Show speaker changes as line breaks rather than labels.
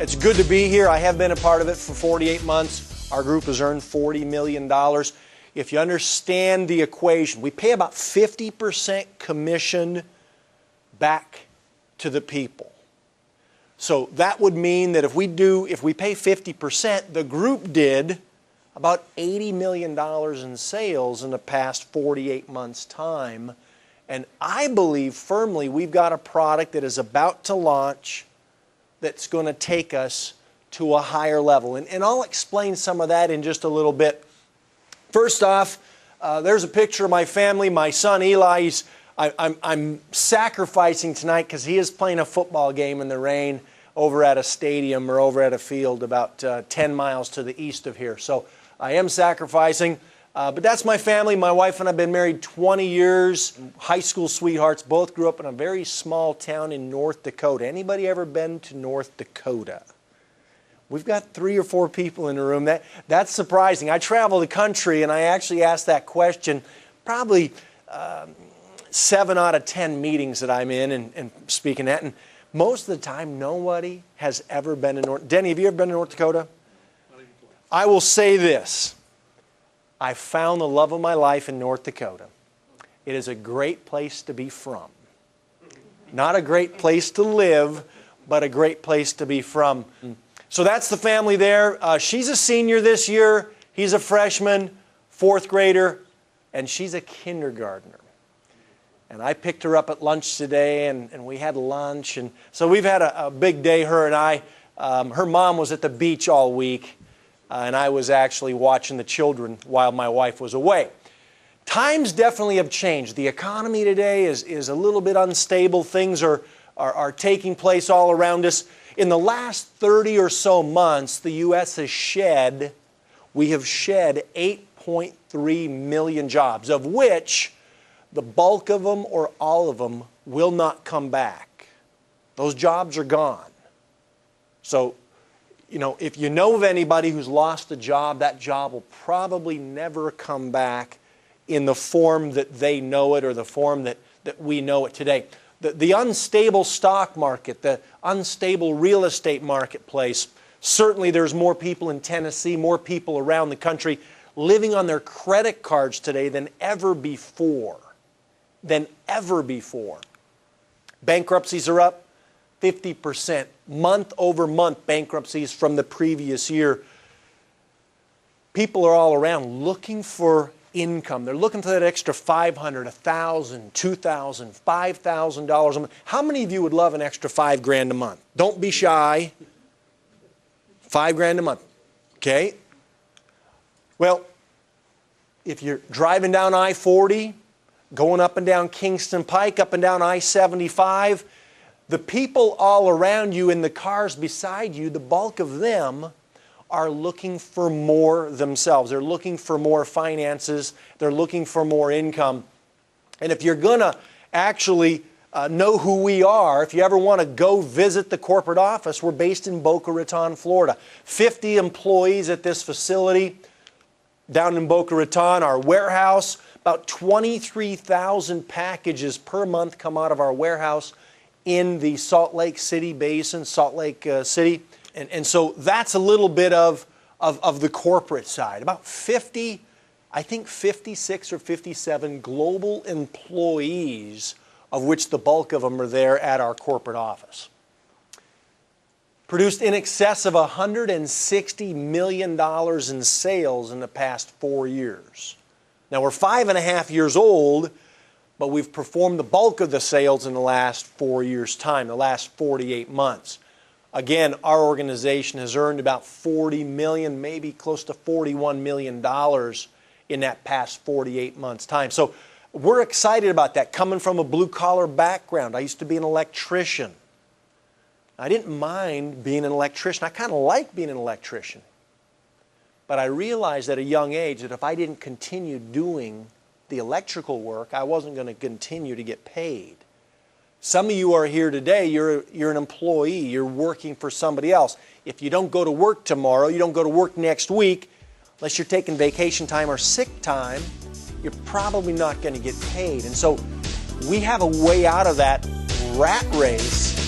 It's good to be here. I have been a part of it for 48 months. Our group has earned $40 million. If you understand the equation, we pay about 50% commission back to the people. So that would mean that if we pay 50%, the group did about $80 million in sales in the past 48 months' time. And I believe firmly we've got a product that is about to launch that's going to take us to a higher level. And I'll explain some of that in just a little bit. First off, there's a picture of my family. My son Eli, I'm sacrificing tonight because he is playing a football game in the rain over at a stadium or over at a field about 10 miles to the east of here. So I am sacrificing. But that's my family. My wife and I have been married 20 years. High school sweethearts. Both grew up in a very small town in North Dakota. Anybody ever been to North Dakota? We've got 3 or 4 people in the room. That's surprising. I travel the country and I actually ask that question probably 7 out of 10 meetings that I'm in and speaking at. And most of the time, nobody has ever been to North Dakota. Denny, have you ever been to North Dakota? I will say this. I found the love of my life in North Dakota. It is a great place to be from. Not a great place to live, but a great place to be from. So that's the family there. She's a senior this year. He's a freshman, 4th grader, and she's a kindergartner. And I picked her up at lunch today, and we had lunch. And so we've had a big day, her and I. Her mom was at the beach all week. And I was actually watching the children while my wife was away. Times definitely have changed. The economy today is a little bit unstable. Things are taking place all around us. In the last 30 or so months, the U.S. has shed 8.3 million jobs, of which the bulk of them or all of them will not come back. Those jobs are gone. So, you know, if you know of anybody who's lost a job, that job will probably never come back in the form that they know it or the form that we know it today. The unstable stock market, the unstable real estate marketplace, certainly there's more people in Tennessee, more people around the country living on their credit cards today than ever before. Bankruptcies are up 50%. Month over month bankruptcies from the previous year. People are all around looking for income. They're looking for that extra $500, $1,000, $2,000, $5,000 a month. How many of you would love an extra $5,000 a month? Don't be shy. $5,000 a month. Okay? Well, if you're driving down I-40, going up and down Kingston Pike, up and down I-75, the people all around you in the cars beside you, the bulk of them are looking for more themselves. They're looking for more finances. They're looking for more income. And if you're going to actually know who we are, if you ever want to go visit the corporate office, we're based in Boca Raton, Florida. 50 employees at this facility down in Boca Raton. Our warehouse, about 23,000 packages per month come out of our warehouse in the Salt Lake City basin, Salt Lake City. And so that's a little bit of the corporate side. About 50, I think 56 or 57 global employees, of which the bulk of them are there at our corporate office. Produced in excess of $160 million in sales in the past 4 years. Now we're 5.5 years old, but we've performed the bulk of the sales in the last 4 years' time, the last 48 months. Again, our organization has earned about $40 million, maybe close to $41 million in that past 48 months' time. So we're excited about that. Coming from a blue-collar background, I used to be an electrician. I didn't mind being an electrician. I kind of liked being an electrician. But I realized at a young age that if I didn't continue doing the electrical work, I wasn't going to continue to get paid. Some of you are here today, you're an employee, you're working for somebody else. If you don't go to work tomorrow, you don't go to work next week, unless you're taking vacation time or sick time, you're probably not going to get paid. And so we have a way out of that rat race